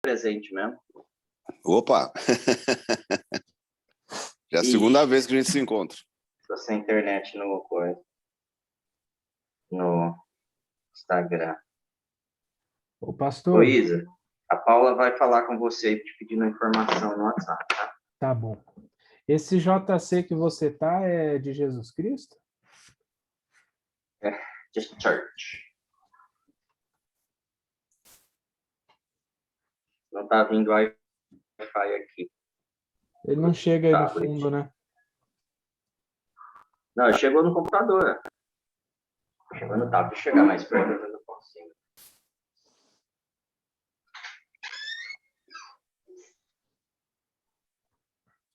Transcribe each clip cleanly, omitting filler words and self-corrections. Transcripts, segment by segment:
presente mesmo. Opa! Já é a segunda vez que a gente se encontra. Tô sem internet no Instagram. Ô, pastor. Ô, Isa, a Paula vai falar com você te pedindo informação no WhatsApp, tá? Tá bom. Esse JC que você tá é de Jesus Cristo? É, Just Church. Não tá vindo Wi-Fi aqui. Ele não chega aí no Tablet. fundo, né? Não, chegou no computador. Chegou no tablet. Deixa eu chegar mais perto, eu não consigo.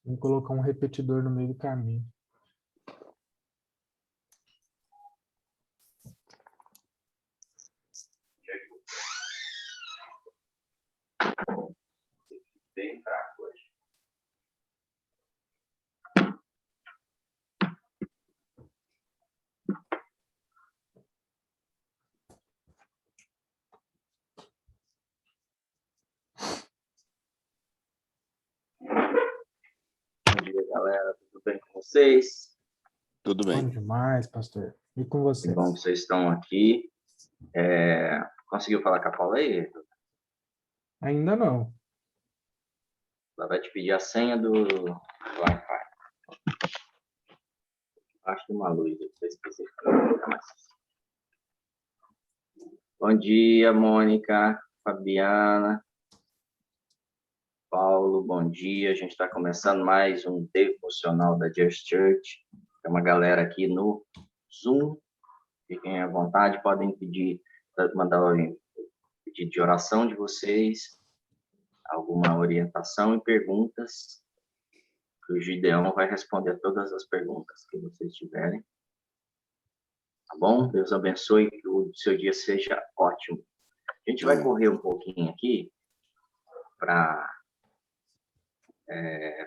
Vamos colocar um repetidor no meio do caminho. Bem fraco hoje. Bom dia, galera. Tudo bem com vocês? Tudo Bom bem. demais, pastor. E com Que você? bom que vocês estão aqui. Conseguiu falar com a Paula aí? Ainda não. Ela vai te pedir a senha do Wi-Fi. Acho que uma luz, eu esqueci. Bom dia, Mônica, Fabiana, Paulo, bom dia. A gente está começando mais um devocional da Just Church. Tem uma galera aqui no Zoom. Fiquem à vontade, podem mandar um pedido de oração de vocês, alguma orientação e perguntas, que o Gideão vai responder todas as perguntas que vocês tiverem. Tá bom? Deus abençoe, que o seu dia seja ótimo. A gente vai correr um pouquinho aqui para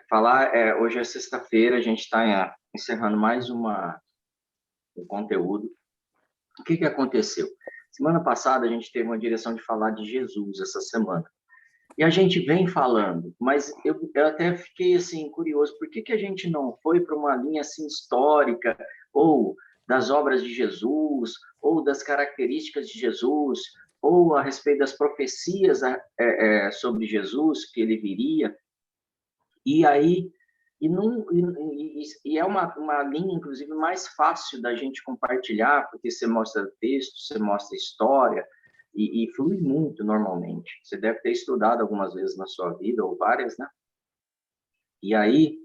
falar. Hoje é sexta-feira, a gente está encerrando mais um conteúdo. O que aconteceu? Semana passada a gente teve uma direção de falar de Jesus essa semana. E a gente vem falando, mas eu até fiquei assim curioso, por que a gente não foi para uma linha assim histórica, ou das obras de Jesus, ou das características de Jesus, ou a respeito das profecias sobre Jesus, que ele viria? E aí, é uma linha, inclusive, mais fácil da gente compartilhar, porque você mostra texto, você mostra história, e flui muito normalmente. Você deve ter estudado algumas vezes na sua vida, ou várias, né? E aí,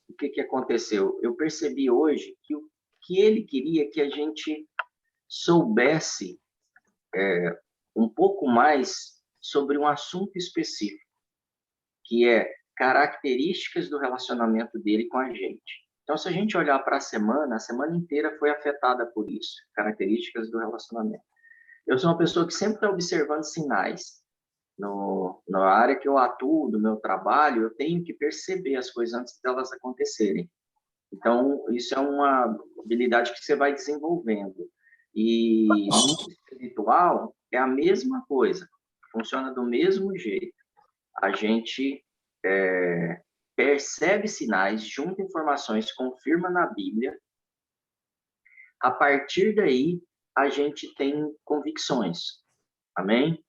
o que aconteceu? Eu percebi hoje que o que ele queria que a gente soubesse um pouco mais sobre um assunto específico, que é características do relacionamento dele com a gente. Então, se a gente olhar para a semana inteira foi afetada por isso, características do relacionamento. Eu sou uma pessoa que sempre está observando sinais. Na área que eu atuo, do meu trabalho, eu tenho que perceber as coisas antes delas acontecerem. Então, isso é uma habilidade que você vai desenvolvendo. E no espiritual, é a mesma coisa. Funciona do mesmo jeito. A gente percebe sinais, junta informações, confirma na Bíblia. A partir daí, a gente tem convicções. Amém?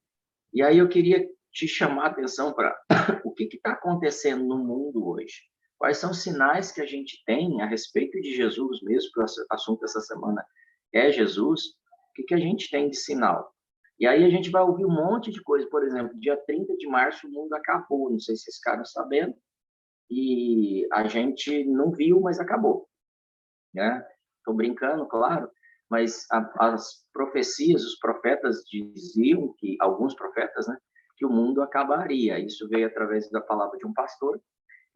E aí eu queria te chamar a atenção para o que está acontecendo no mundo hoje. Quais são os sinais que a gente tem a respeito de Jesus mesmo, que o assunto dessa semana é Jesus, o que a gente tem de sinal? E aí a gente vai ouvir um monte de coisa, por exemplo, dia 30 de março o mundo acabou, não sei se vocês ficaram sabendo, e a gente não viu, mas acabou. Né? Estou brincando, claro, mas as profecias, os profetas diziam que, alguns profetas, né, que o mundo acabaria. Isso veio através da palavra de um pastor,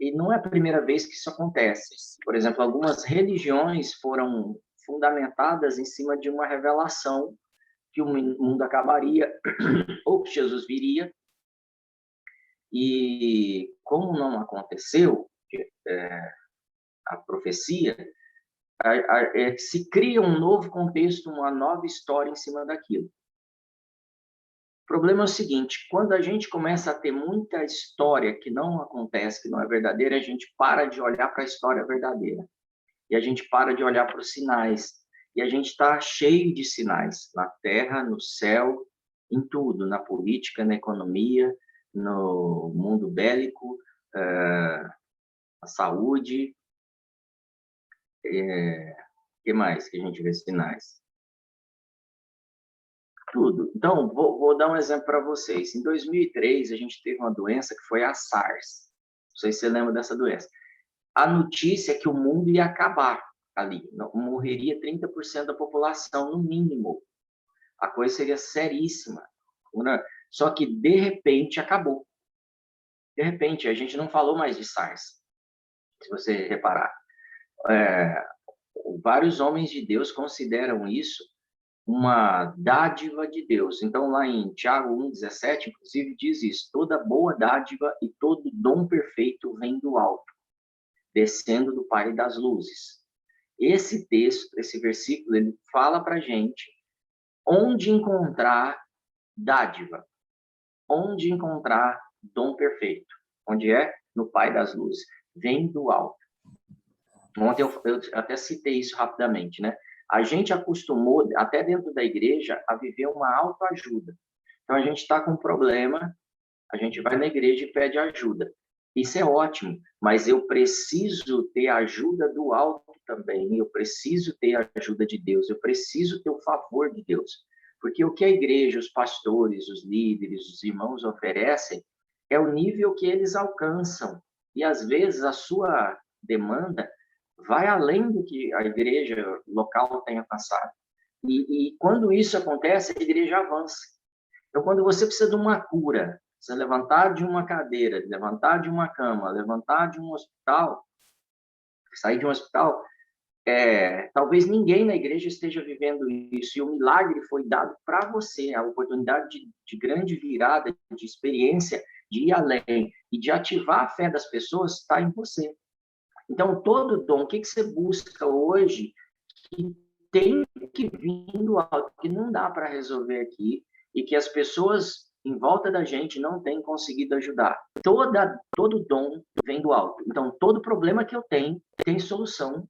e não é a primeira vez que isso acontece. Por exemplo, algumas religiões foram fundamentadas em cima de uma revelação que o mundo acabaria, ou que Jesus viria, e como não aconteceu a profecia, se cria um novo contexto, uma nova história em cima daquilo. O problema é o seguinte, quando a gente começa a ter muita história que não acontece, que não é verdadeira, a gente para de olhar para a história verdadeira. E a gente para de olhar para os sinais. E a gente está cheio de sinais, na terra, no céu, em tudo, na política, na economia, no mundo bélico, na saúde. Que mais que a gente vê sinais? Tudo. Então, vou dar um exemplo para vocês. Em 2003, a gente teve uma doença que foi a SARS. Não sei se você lembra dessa doença. A notícia é que o mundo ia acabar ali. Morreria 30% da população, no mínimo. A coisa seria seríssima. Só que, de repente, acabou. De repente, a gente não falou mais de SARS. Se você reparar. Vários homens de Deus consideram isso uma dádiva de Deus. Então, lá em Tiago 1,17, inclusive, diz isso: toda boa dádiva e todo dom perfeito vem do alto, descendo do Pai das luzes. Esse texto, esse versículo, ele fala para a gente onde encontrar dádiva, onde encontrar dom perfeito. Onde é? No Pai das luzes. Vem do alto. Ontem eu até citei isso rapidamente, né? A gente acostumou, até dentro da igreja, a viver uma autoajuda. Então, a gente está com um problema, a gente vai na igreja e pede ajuda. Isso é ótimo, mas eu preciso ter a ajuda do alto também, eu preciso ter a ajuda de Deus, eu preciso ter o favor de Deus. Porque o que a igreja, os pastores, os líderes, os irmãos oferecem é o nível que eles alcançam. E, às vezes, a sua demanda vai além do que a igreja local tem alcançado. E quando isso acontece, a igreja avança. Então, quando você precisa de uma cura, você levantar de uma cadeira, levantar de uma cama, levantar de um hospital, sair de um hospital, talvez ninguém na igreja esteja vivendo isso, e o milagre foi dado para você, a oportunidade de grande virada, de experiência, de ir além e de ativar a fé das pessoas está em você. Então, todo dom, o que você busca hoje, que tem que vir do alto, que não dá para resolver aqui, e que as pessoas em volta da gente não têm conseguido ajudar. Todo dom vem do alto. Então, todo problema que eu tenho tem solução,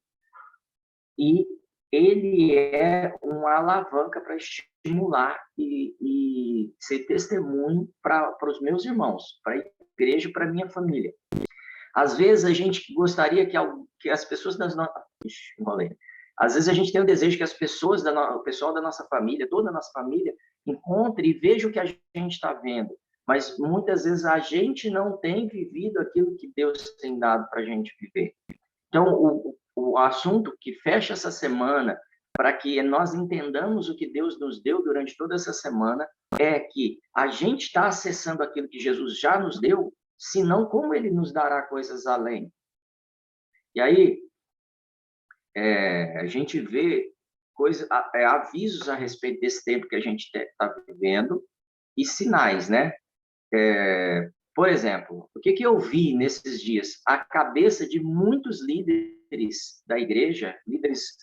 e ele é uma alavanca para estimular e ser testemunho para os meus irmãos, para a igreja, para a minha família. Às vezes a gente gostaria que as pessoas das nossas... Às vezes a gente tem o desejo que as pessoas, o pessoal da nossa família, toda a nossa família, encontre e veja o que a gente está vendo. Mas muitas vezes a gente não tem vivido aquilo que Deus tem dado para a gente viver. Então, o assunto que fecha essa semana, para que nós entendamos o que Deus nos deu durante toda essa semana, é que a gente está acessando aquilo que Jesus já nos deu, senão como ele nos dará coisas além? E aí, a gente vê avisos a respeito desse tempo que a gente está vivendo e sinais, né? Por exemplo, o que eu vi nesses dias? A cabeça de muitos líderes da igreja, líderes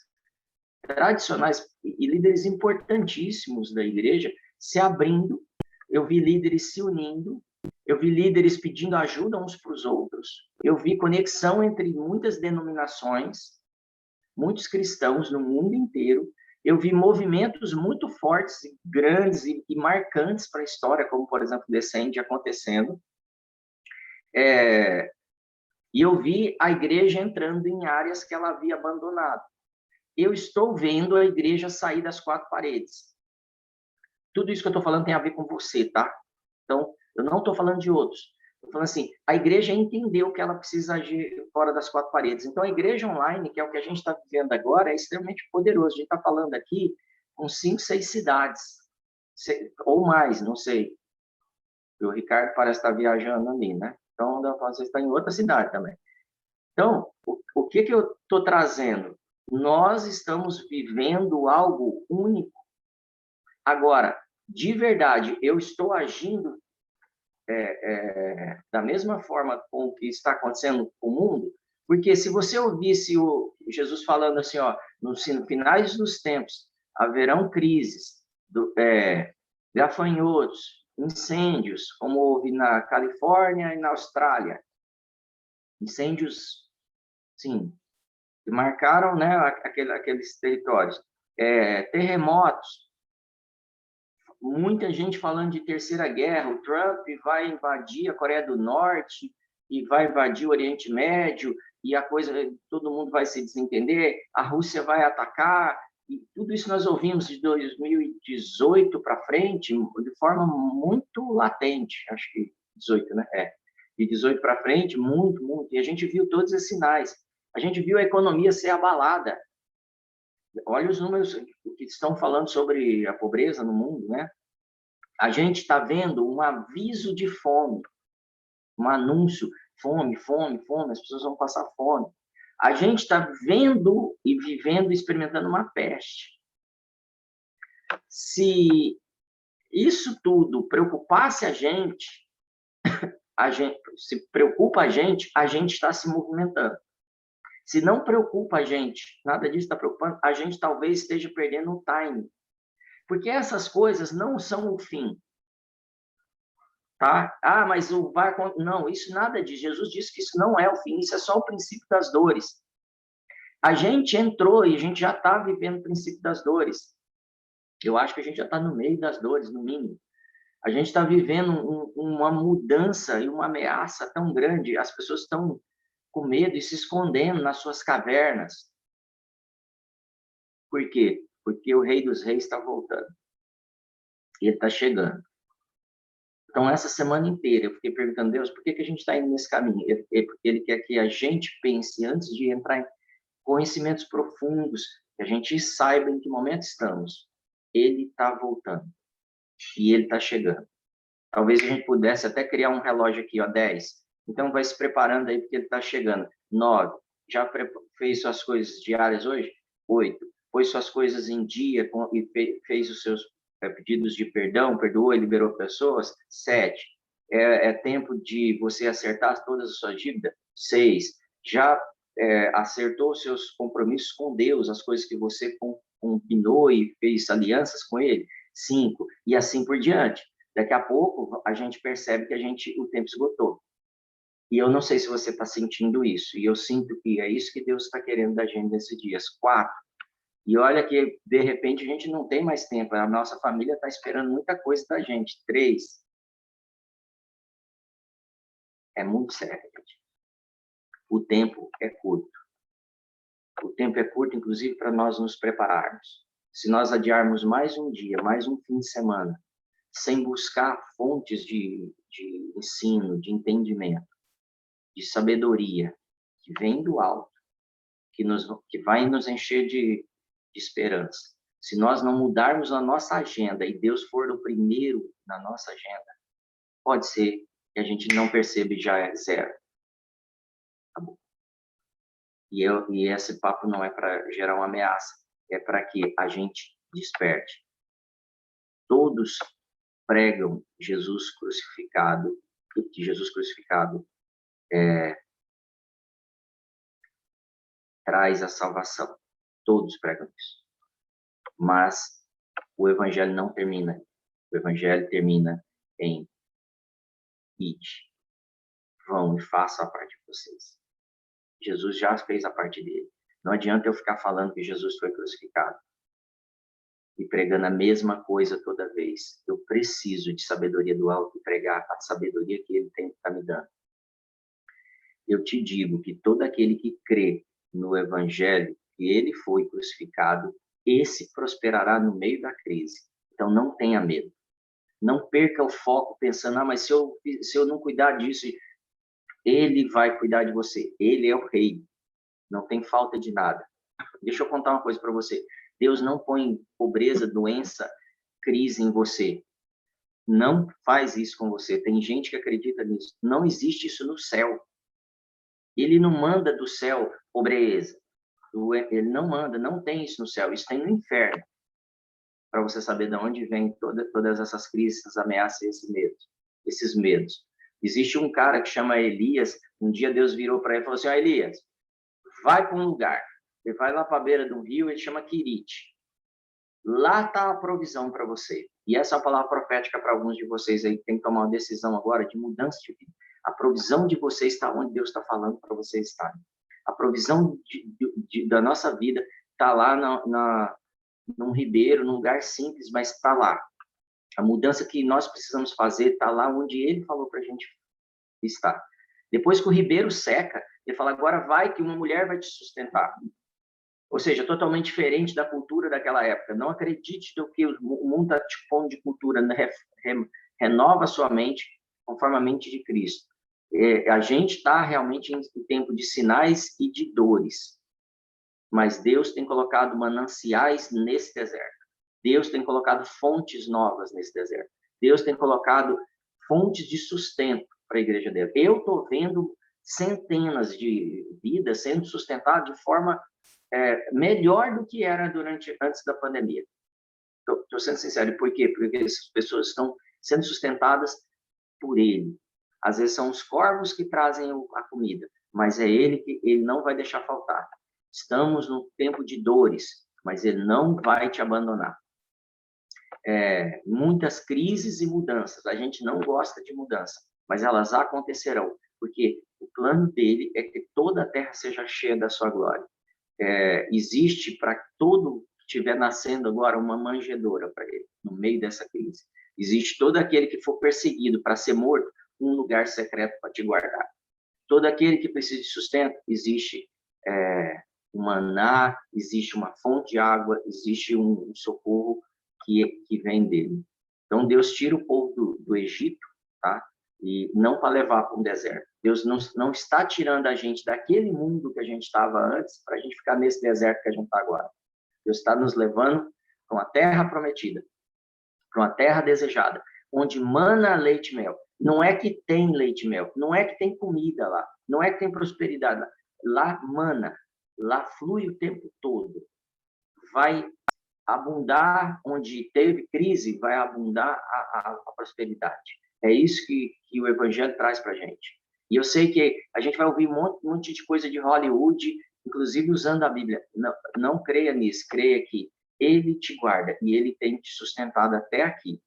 tradicionais e líderes importantíssimos da igreja, se abrindo. Eu vi líderes se unindo. Eu vi líderes pedindo ajuda uns para os outros. Eu vi conexão entre muitas denominações, muitos cristãos no mundo inteiro. Eu vi movimentos muito fortes, grandes e marcantes para a história, como, por exemplo, o Descende acontecendo. E eu vi a igreja entrando em áreas que ela havia abandonado. Eu estou vendo a igreja sair das quatro paredes. Tudo isso que eu estou falando tem a ver com você, tá? Então, eu não estou falando de outros. Estou falando assim, a igreja entendeu que ela precisa agir fora das quatro paredes. Então, a igreja online, que é o que a gente está vivendo agora, é extremamente poderoso. A gente está falando aqui com 5, 6 cidades, ou mais, não sei. O Ricardo parece estar viajando ali, né? Então, você está em outra cidade também. Então, o que eu estou trazendo? Nós estamos vivendo algo único. Agora, de verdade, eu estou agindo da mesma forma com o que está acontecendo com o mundo? Porque se você ouvisse o Jesus falando assim, ó, nos finais dos tempos, haverão crises, gafanhotos, incêndios, como houve na Califórnia e na Austrália. Incêndios, sim, que marcaram, né, aqueles territórios. Terremotos, muita gente falando de terceira guerra, o Trump vai invadir a Coreia do Norte e vai invadir o Oriente Médio e a coisa, todo mundo vai se desentender, a Rússia vai atacar, e tudo isso nós ouvimos de 2018 para frente, de forma muito latente, acho que 18, né? De 18 para frente, muito, e a gente viu todos esses sinais. A gente viu a economia ser abalada. Olha os números que estão falando sobre a pobreza no mundo, né? A gente está vendo um aviso de fome, um anúncio, fome, as pessoas vão passar fome. A gente está vendo e vivendo, experimentando uma peste. Se isso tudo preocupasse se preocupa a gente está se movimentando. Se não preocupa a gente, nada disso está preocupando, a gente talvez esteja perdendo o time. Porque essas coisas não são o fim. Tá? Mas não, isso nada disso. Jesus disse que isso não é o fim, isso é só o princípio das dores. A gente entrou e a gente já está vivendo o princípio das dores. Eu acho que a gente já está no meio das dores, no mínimo. A gente está vivendo uma mudança e uma ameaça tão grande. As pessoas estão com medo e se escondendo nas suas cavernas. Por quê? Porque o Rei dos Reis está voltando. E ele está chegando. Então, essa semana inteira, eu fiquei perguntando, Deus, por que a gente está indo nesse caminho? Porque ele quer que a gente pense, antes de entrar em conhecimentos profundos, que a gente saiba em que momento estamos. Ele está voltando. E ele está chegando. Talvez a gente pudesse até criar um relógio aqui, 10. Então, vai se preparando aí, porque ele está chegando. 9. Já fez suas coisas diárias hoje? 8. Pôs suas coisas em dia e fez os seus pedidos de perdão, perdoou e liberou pessoas? 7. É tempo de você acertar todas as suas dívidas? 6. Já acertou os seus compromissos com Deus, as coisas que você combinou e fez alianças com Ele? 5. E assim por diante. Daqui a pouco, a gente percebe que o tempo esgotou. E eu não sei se você está sentindo isso. E eu sinto que é isso que Deus está querendo da gente nesses dias. 4. E olha que, de repente, a gente não tem mais tempo. A nossa família está esperando muita coisa da gente. 3. É muito sério, gente. O tempo é curto. O tempo é curto, inclusive, para nós nos prepararmos. Se nós adiarmos mais um dia, mais um fim de semana, sem buscar fontes de ensino, de entendimento, de sabedoria, que vem do alto, que vai nos encher de esperança. Se nós não mudarmos a nossa agenda e Deus for o primeiro na nossa agenda, pode ser que a gente não perceba e já é 0. Tá bom? E esse papo não é para gerar uma ameaça, é para que a gente desperte. Todos pregam Jesus crucificado, que Jesus crucificado traz a salvação. Todos pregam isso. Mas o evangelho não termina. O evangelho termina em ide, vão e façam a parte de vocês. Jesus já fez a parte dele. Não adianta eu ficar falando que Jesus foi crucificado e pregando a mesma coisa toda vez. Eu preciso de sabedoria do alto e pregar a sabedoria que ele está me dando. Eu te digo que todo aquele que crê no evangelho, que ele foi crucificado, esse prosperará no meio da crise. Então não tenha medo. Não perca o foco pensando, mas se eu não cuidar disso, ele vai cuidar de você. Ele é o rei. Não tem falta de nada. Deixa eu contar uma coisa para você. Deus não põe pobreza, doença, crise em você. Não faz isso com você. Tem gente que acredita nisso. Não existe isso no céu. Ele não manda do céu pobreza. Ele não manda, não tem isso no céu. Isso tem no inferno. Para você saber de onde vem todas essas crises, essas ameaças e esses medos. Existe um cara que chama Elias. Um dia Deus virou para ele e falou assim: Elias, vai para um lugar. Ele vai lá para a beira de um rio, ele chama Quirite. Lá está a provisão para você. E essa é a palavra profética para alguns de vocês aí que tem que tomar uma decisão agora de mudança de vida. A provisão de vocês está onde Deus está falando para vocês estarem. A provisão da nossa vida está lá num ribeiro, num lugar simples, mas está lá. A mudança que nós precisamos fazer está lá onde Ele falou para a gente estar. Depois que o ribeiro seca, Ele fala, agora vai que uma mulher vai te sustentar. Ou seja, totalmente diferente da cultura daquela época. Não acredite no que o mundo está te pondo de cultura. Renova sua mente conforme a mente de Cristo. A gente está realmente em tempo de sinais e de dores. Mas Deus tem colocado mananciais nesse deserto. Deus tem colocado fontes novas nesse deserto. Deus tem colocado fontes de sustento para a igreja dele. Eu estou vendo centenas de vidas sendo sustentadas de forma melhor do que era antes da pandemia. Estou sendo sincero. Por quê? Porque essas pessoas estão sendo sustentadas por Ele. Às vezes são os corvos que trazem a comida, mas é Ele que Ele não vai deixar faltar. Estamos num tempo de dores, mas Ele não vai te abandonar. Muitas crises e mudanças. A gente não gosta de mudança, mas elas acontecerão, porque o plano dele é que toda a terra seja cheia da sua glória. Existe para todo que estiver nascendo agora uma manjedoura para ele, no meio dessa crise. Existe todo aquele que for perseguido para ser morto, um lugar secreto para te guardar. Todo aquele que precisa de sustento, existe um maná, existe uma fonte de água, existe um socorro que vem dele. Então, Deus tira o povo do Egito, tá? E não para levar para um deserto. Deus não está tirando a gente daquele mundo que a gente estava antes para a gente ficar nesse deserto que a gente está agora. Deus está nos levando para uma terra prometida, para uma terra desejada, onde mana leite e mel. Não é que tem leite e mel, não é que tem comida lá, não é que tem prosperidade lá. Lá mana, lá flui o tempo todo. Vai abundar onde teve crise, vai abundar a prosperidade. É isso que o Evangelho traz para a gente. E eu sei que a gente vai ouvir um monte de coisa de Hollywood, inclusive usando a Bíblia. Não creia nisso, creia que Ele te guarda e Ele tem te sustentado até aqui.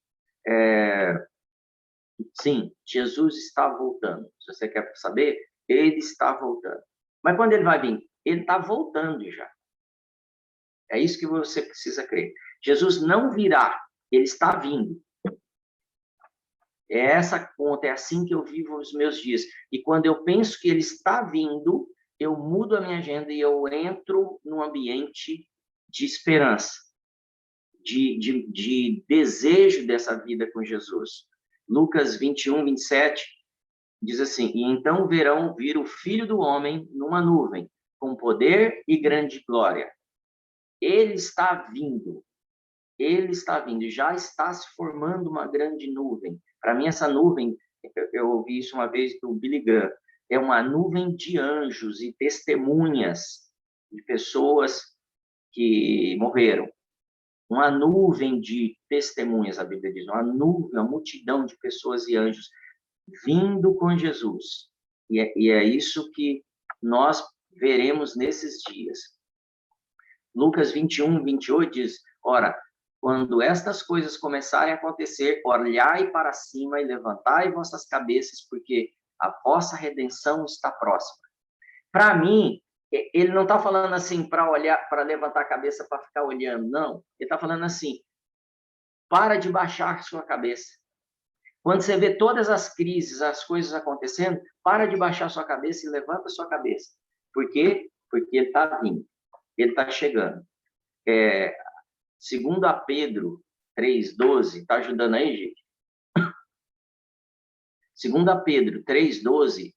Sim, Jesus está voltando. Se você quer saber, Ele está voltando. Mas quando Ele vai vir? Ele está voltando já. É isso que você precisa crer. Jesus não virá, Ele está vindo. É essa conta, é assim que eu vivo os meus dias. E quando eu penso que Ele está vindo, eu mudo a minha agenda e eu entro num ambiente de esperança, de desejo dessa vida com Jesus. Lucas 21, 27, diz assim, e então vir o Filho do Homem numa nuvem, com poder e grande glória. Ele está vindo, já está se formando uma grande nuvem. Para mim, essa nuvem, eu ouvi isso uma vez do Billy Graham, é uma nuvem de anjos e testemunhas de pessoas que morreram. Uma nuvem de testemunhas, a Bíblia diz, uma nuvem, uma multidão de pessoas e anjos vindo com Jesus. E é isso que nós veremos nesses dias. Lucas 21, 28 diz, ora, quando estas coisas começarem a acontecer, olhai para cima e levantai vossas cabeças, porque a vossa redenção está próxima. Para mim, ele não está falando assim para olhar, para levantar a cabeça para ficar olhando, não. Ele está falando assim, para de baixar sua cabeça. Quando você vê todas as crises, as coisas acontecendo, para de baixar sua cabeça e levanta sua cabeça. Por quê? Porque ele está vindo, ele está chegando. Segundo a Pedro 3,12, está ajudando aí, gente? Segundo a Pedro 3,12,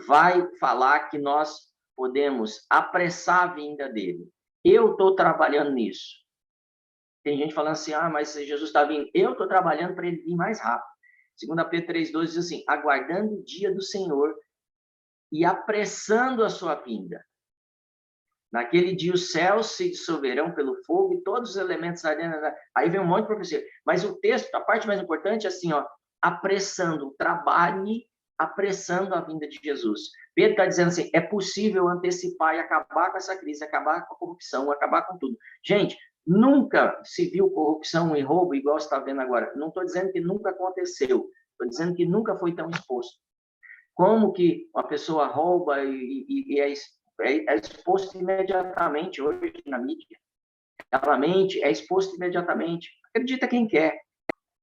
vai falar que nós podemos apressar a vinda dele. Eu estou trabalhando nisso. Tem gente falando assim, mas Jesus está vindo. Eu estou trabalhando para ele vir mais rápido. Segundo a Pedro 3,12 diz assim, aguardando o dia do Senhor e apressando a sua vinda. Naquele dia os céus se dissolverão pelo fogo e todos os elementos ardendo. Aí vem um monte de profecia. Mas o texto, a parte mais importante é assim, apressando, trabalhe apressando a vinda de Jesus. Pedro está dizendo assim, é possível antecipar e acabar com essa crise, acabar com a corrupção, acabar com tudo. Gente, Nunca se viu corrupção e roubo igual está vendo agora. Não estou dizendo que nunca aconteceu, estou dizendo que nunca foi tão exposto. Como que uma pessoa rouba e é exposto imediatamente hoje na mídia? Ela mente, é exposto imediatamente. Acredita quem quer.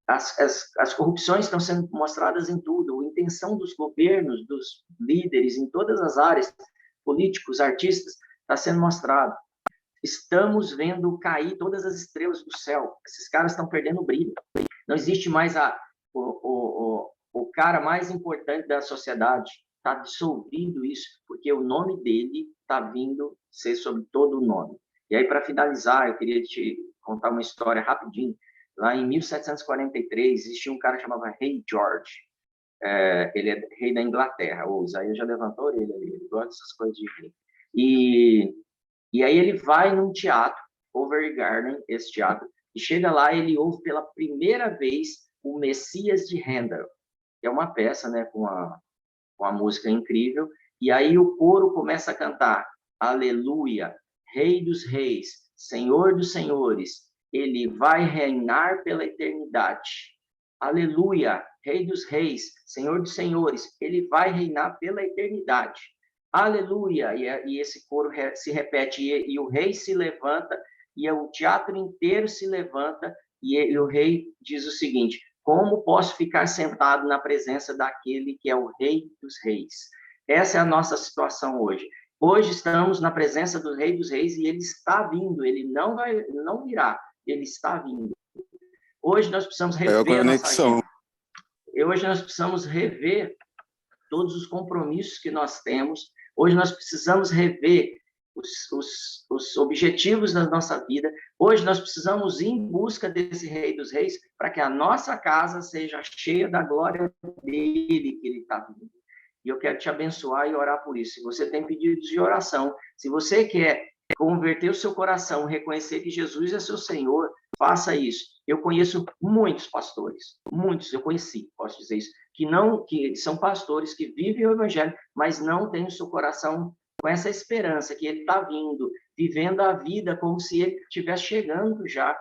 As corrupções estão sendo mostradas em tudo. A intenção dos governos, dos líderes, em todas as áreas, políticos, artistas, está sendo mostrado. Estamos vendo cair todas as estrelas do céu. Esses caras estão perdendo o brilho. Não existe mais o cara mais importante da sociedade. Está dissolvido isso, porque o nome dele está vindo ser sobre todo o nome. E aí, para finalizar, eu queria te contar uma história rapidinho. Lá em 1743, existia um cara que chamava Rei George. Ele é rei da Inglaterra. O Isaías já levantou ele ali. Ele gosta dessas coisas de rei. E aí ele vai num teatro, Covent Garden, esse teatro, e chega lá e ele ouve pela primeira vez o Messias de Handel, que é uma peça, né, com uma música incrível, e aí o coro começa a cantar: Aleluia, Rei dos Reis, Senhor dos Senhores, ele vai reinar pela eternidade. Aleluia, Rei dos Reis, Senhor dos Senhores, ele vai reinar pela eternidade. Aleluia, e esse coro se repete, e o rei se levanta, e o teatro inteiro se levanta, e o rei diz o seguinte: como posso ficar sentado na presença daquele que é o Rei dos Reis? Essa é a nossa situação hoje. Hoje estamos na presença do Rei dos Reis e ele está vindo, ele não virá, ele está vindo. Hoje nós precisamos rever a nossa agenda. Hoje nós precisamos rever todos os compromissos que nós temos. Hoje nós precisamos rever os objetivos da nossa vida. Hoje nós precisamos ir em busca desse Rei dos Reis para que a nossa casa seja cheia da glória dele que ele está vindo. E eu quero te abençoar e orar por isso. Se você tem pedidos de oração, se você quer converter o seu coração, reconhecer que Jesus é seu Senhor, faça isso. Eu conheço muitos pastores, muitos, eu conheci, posso dizer isso, que são pastores que vivem o evangelho, mas não têm o seu coração com essa esperança que ele está vindo, vivendo a vida como se ele estivesse chegando já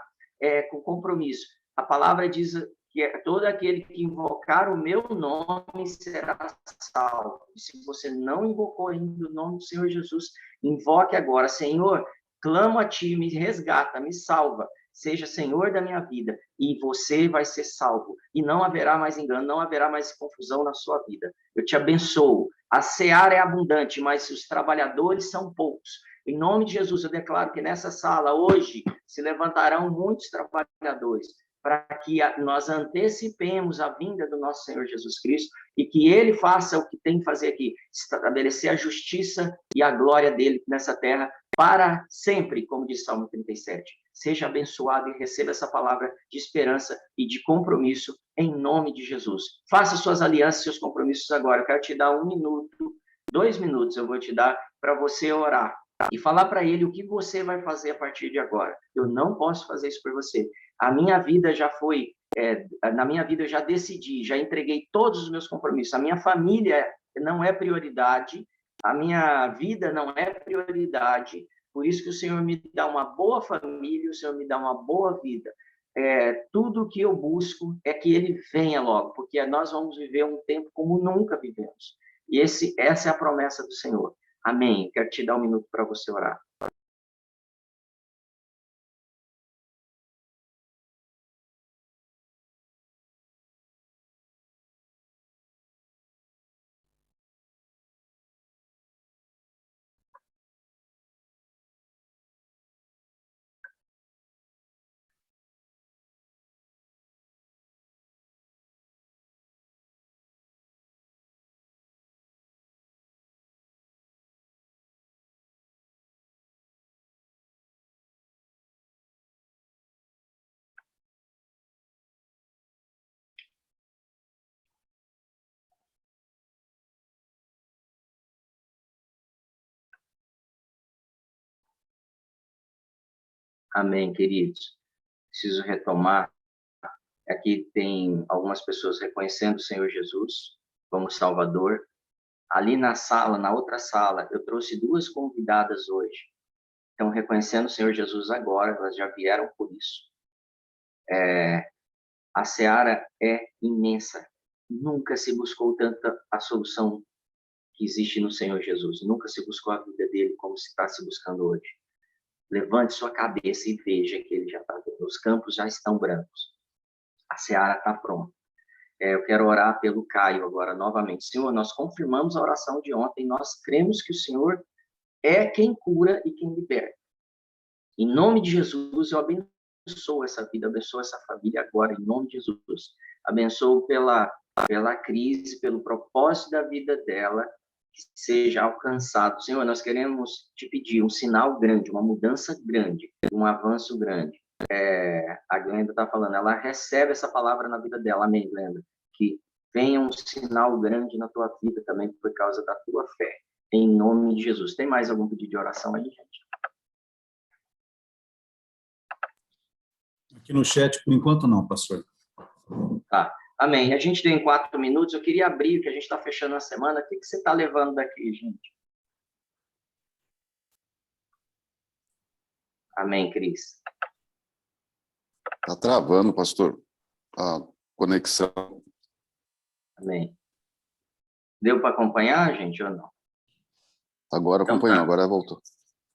com compromisso. A palavra diz que todo aquele que invocar o meu nome será salvo. Se você não invocou ainda o nome do Senhor Jesus, invoque agora: Senhor, clamo a ti, me resgata, me salva, seja Senhor da minha vida, e você vai ser salvo. E não haverá mais engano, não haverá mais confusão na sua vida. Eu te abençoo. A seara é abundante, mas os trabalhadores são poucos. Em nome de Jesus, eu declaro que nessa sala, hoje, se levantarão muitos trabalhadores, para que nós antecipemos a vinda do nosso Senhor Jesus Cristo e que ele faça o que tem que fazer aqui, estabelecer a justiça e a glória dele nessa terra para sempre, como diz Salmo 37. Seja abençoado e receba essa palavra de esperança e de compromisso em nome de Jesus. Faça suas alianças, seus compromissos agora. Eu quero te dar 1 minuto, 2 minutos eu vou te dar para você orar e falar para ele o que você vai fazer a partir de agora. Eu não posso fazer isso por você. A minha vida já foi, na minha vida eu já decidi, já entreguei todos os meus compromissos. A minha família não é prioridade, a minha vida não é prioridade. Por isso que o Senhor me dá uma boa família, o Senhor me dá uma boa vida. Tudo que eu busco é que ele venha logo, porque nós vamos viver um tempo como nunca vivemos. E essa é a promessa do Senhor. Amém. Quero te dar 1 minuto para você orar. Amém, queridos. Preciso retomar. Aqui tem algumas pessoas reconhecendo o Senhor Jesus como Salvador. Ali na sala, na outra sala, eu trouxe 2 convidadas hoje. estão reconhecendo o Senhor Jesus agora, elas já vieram por isso. A seara é imensa. Nunca se buscou tanta a solução que existe no Senhor Jesus. Nunca se buscou a vida dele como se está se buscando hoje. Levante sua cabeça e veja que ele já está vendo. Os campos já estão brancos. A seara está pronta. Eu quero orar pelo Caio agora novamente. Senhor, nós confirmamos a oração de ontem. Nós cremos que o Senhor é quem cura e quem liberta. Em nome de Jesus, eu abençoo essa vida, abençoo essa família agora, em nome de Jesus. Abençoo pela crise, pelo propósito da vida dela, que seja alcançado. Senhor, nós queremos te pedir um sinal grande, uma mudança grande, um avanço grande. A Glenda está falando, ela recebe essa palavra na vida dela. Amém, Glenda? Que venha um sinal grande na tua vida também por causa da tua fé. Em nome de Jesus. Tem mais algum pedido de oração aí, gente? Aqui no chat, por enquanto não, pastor. Tá. Amém. A gente tem 4 minutos. Eu queria abrir, que a gente está fechando a semana. O que você está levando daqui, gente? Amém, Cris. Tá travando, pastor, a conexão. Amém. Deu para acompanhar, gente, ou não? Agora Então, acompanhou, tá. Agora voltou.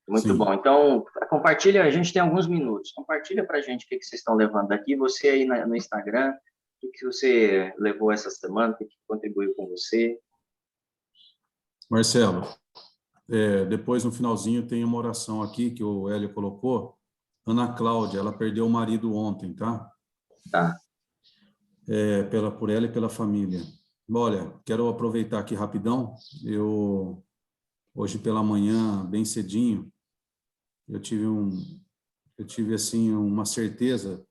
Muito Sim. bom. Então, compartilha, a gente tem alguns minutos. Compartilha para a gente o que vocês estão levando daqui. Você aí no Instagram, o que você levou essa semana, o que contribuiu com você? Marcelo, depois no finalzinho tem uma oração aqui que o Hélio colocou. Ana Cláudia, ela perdeu o marido ontem, tá? Tá. Por ela e pela família. Olha, quero aproveitar aqui rapidão. Hoje pela manhã, bem cedinho, eu tive assim uma certeza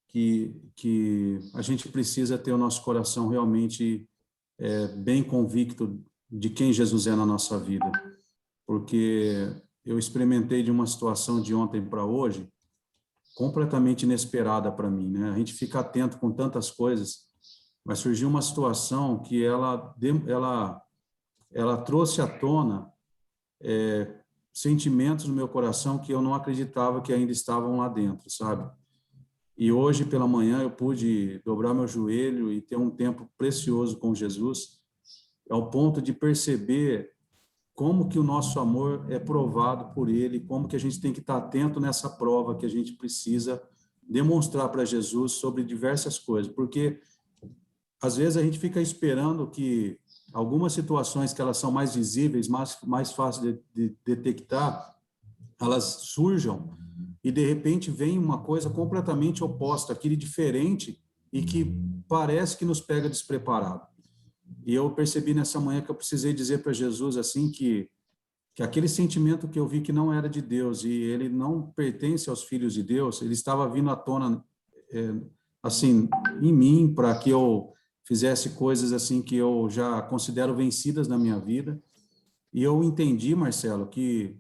que a gente precisa ter o nosso coração realmente bem convicto de quem Jesus é na nossa vida, porque eu experimentei de uma situação de ontem para hoje completamente inesperada para mim, né? A gente fica atento com tantas coisas, mas surgiu uma situação que ela trouxe à tona sentimentos no meu coração que eu não acreditava que ainda estavam lá dentro, sabe? E hoje pela manhã eu pude dobrar meu joelho e ter um tempo precioso com Jesus, ao ponto de perceber como que o nosso amor é provado por Ele, como que a gente tem que estar atento nessa prova que a gente precisa demonstrar para Jesus sobre diversas coisas, porque às vezes a gente fica esperando que algumas situações que elas são mais visíveis, mais fáceis de detectar, elas surjam e de repente vem uma coisa completamente oposta, aquele diferente e que parece que nos pega despreparado. E eu percebi nessa manhã que eu precisei dizer para Jesus assim que aquele sentimento que eu vi que não era de Deus e ele não pertence aos filhos de Deus, ele estava vindo à tona assim em mim para que eu fizesse coisas assim que eu já considero vencidas na minha vida. E eu entendi, Marcelo, que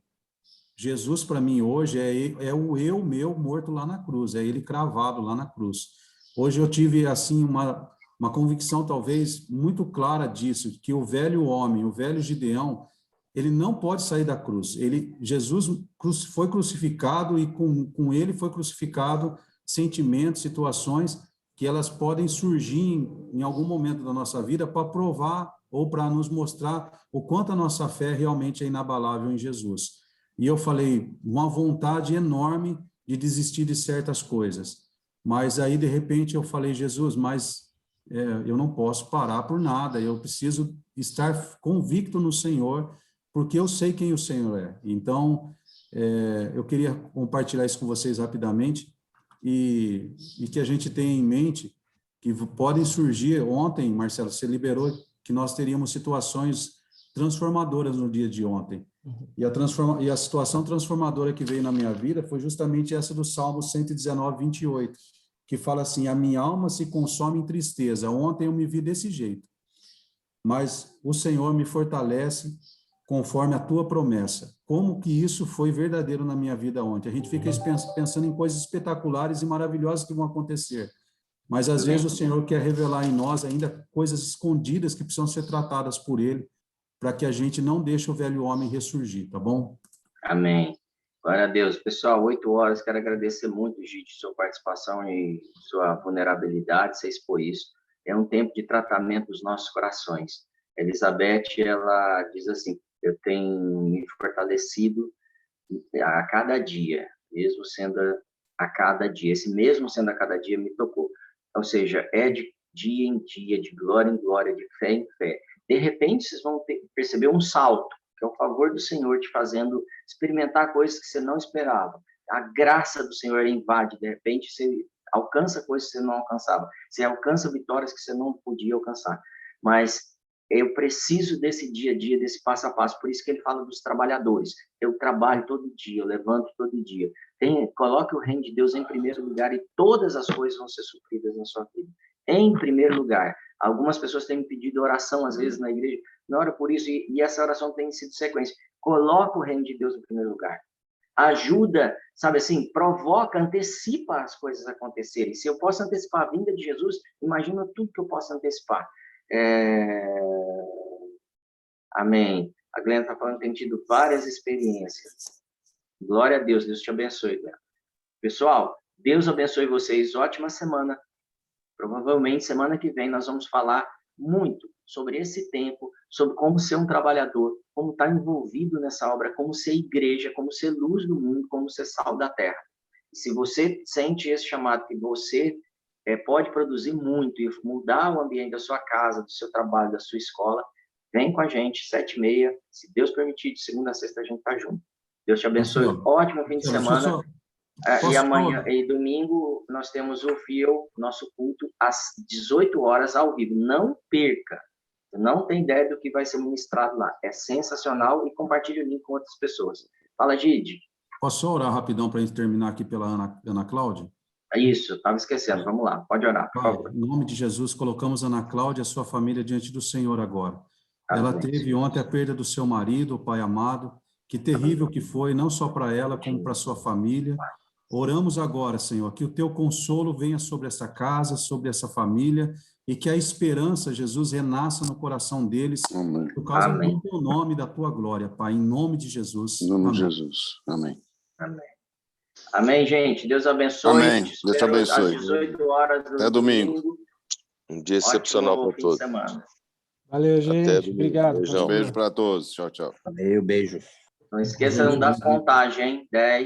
Jesus para mim hoje é o eu meu morto lá na cruz, é ele cravado lá na cruz. Hoje eu tive assim uma convicção talvez muito clara disso, que o velho homem, o velho Gideão, ele não pode sair da cruz. Jesus foi crucificado e com ele foi crucificado sentimentos, situações que elas podem surgir em algum momento da nossa vida para provar ou para nos mostrar o quanto a nossa fé realmente é inabalável em Jesus. E eu falei, uma vontade enorme de desistir de certas coisas. Mas aí, de repente, eu falei, Jesus, mas eu não posso parar por nada, eu preciso estar convicto no Senhor, porque eu sei quem o Senhor é. Então, eu queria compartilhar isso com vocês rapidamente e que a gente tenha em mente que podem surgir, ontem, Marcelo, você liberou que nós teríamos situações transformadoras no dia de ontem. E a situação transformadora que veio na minha vida foi justamente essa do Salmo 119, 28, que fala assim, a minha alma se consome em tristeza. Ontem eu me vi desse jeito, mas o Senhor me fortalece conforme a tua promessa. Como que isso foi verdadeiro na minha vida ontem? A gente fica pensando em coisas espetaculares e maravilhosas que vão acontecer, mas às vezes o Senhor quer revelar em nós ainda coisas escondidas que precisam ser tratadas por Ele, para que a gente não deixe o velho homem ressurgir, tá bom? Amém. Glória a Deus. Pessoal, 8 horas, quero agradecer muito, Gide, sua participação e sua vulnerabilidade, você expor isso. É um tempo de tratamento dos nossos corações. Elizabeth, ela diz assim, eu tenho me fortalecido a cada dia, mesmo sendo a cada dia. Esse mesmo sendo a cada dia me tocou. Ou seja, é de dia em dia, de glória em glória, de fé em fé. De repente, vocês vão perceber um salto, que é o favor do Senhor te fazendo experimentar coisas que você não esperava. A graça do Senhor invade, de repente você alcança coisas que você não alcançava. Você alcança vitórias que você não podia alcançar. Mas eu preciso desse dia a dia, desse passo a passo. Por isso que ele fala dos trabalhadores. Eu trabalho todo dia, eu levanto todo dia. Coloque o reino de Deus em primeiro lugar e todas as coisas vão ser supridas na sua vida. Em primeiro lugar. Algumas pessoas têm me pedido oração, às vezes, na igreja. Não ora por isso, e essa oração tem sido sequência. Coloca o reino de Deus em primeiro lugar. Ajuda, sabe assim, provoca, antecipa as coisas acontecerem. Se eu posso antecipar a vinda de Jesus, imagina tudo que eu posso antecipar. Amém. A Glenda está falando que tem tido várias experiências. Glória a Deus, Deus te abençoe, Glenda. Pessoal, Deus abençoe vocês. Ótima semana. Provavelmente, semana que vem, nós vamos falar muito sobre esse tempo, sobre como ser um trabalhador, como estar envolvido nessa obra, como ser igreja, como ser luz do mundo, como ser sal da terra. E se você sente esse chamado, que você pode produzir muito e mudar o ambiente da sua casa, do seu trabalho, da sua escola, vem com a gente, 7h30, se Deus permitir, de segunda a sexta a gente está junto. Deus te abençoe. Ótimo fim de semana. E amanhã e domingo nós temos o FIEL, nosso culto, às 18 horas ao vivo. Não perca. Não tem ideia do que vai ser ministrado lá. É sensacional e compartilhe o link com outras pessoas. Fala, Gide. Posso orar rapidão para a gente terminar aqui pela Ana Cláudia? Isso, estava esquecendo. Vamos lá, pode orar, por favor. Em nome de Jesus, colocamos a Ana Cláudia e a sua família diante do Senhor agora. Ela teve ontem a perda do seu marido, o Pai amado. Que terrível que foi, não só para ela, como para a sua família. Oramos agora, Senhor, que o teu consolo venha sobre essa casa, sobre essa família, e que a esperança, Jesus, renasça no coração deles, Amém. por causa do teu nome e da tua glória, Pai, em nome de Jesus. Em nome Amém. de Jesus. Amém. Amém. Amém, gente. Deus abençoe. Amém. Deus te abençoe. Às 18 horas do Até domingo. Um dia excepcional para todos. Valeu, gente. domingo. Obrigado. Beijão. Beijo para todos. Tchau, tchau. Valeu, beijo. Não esqueça de dar contagem, hein? 10.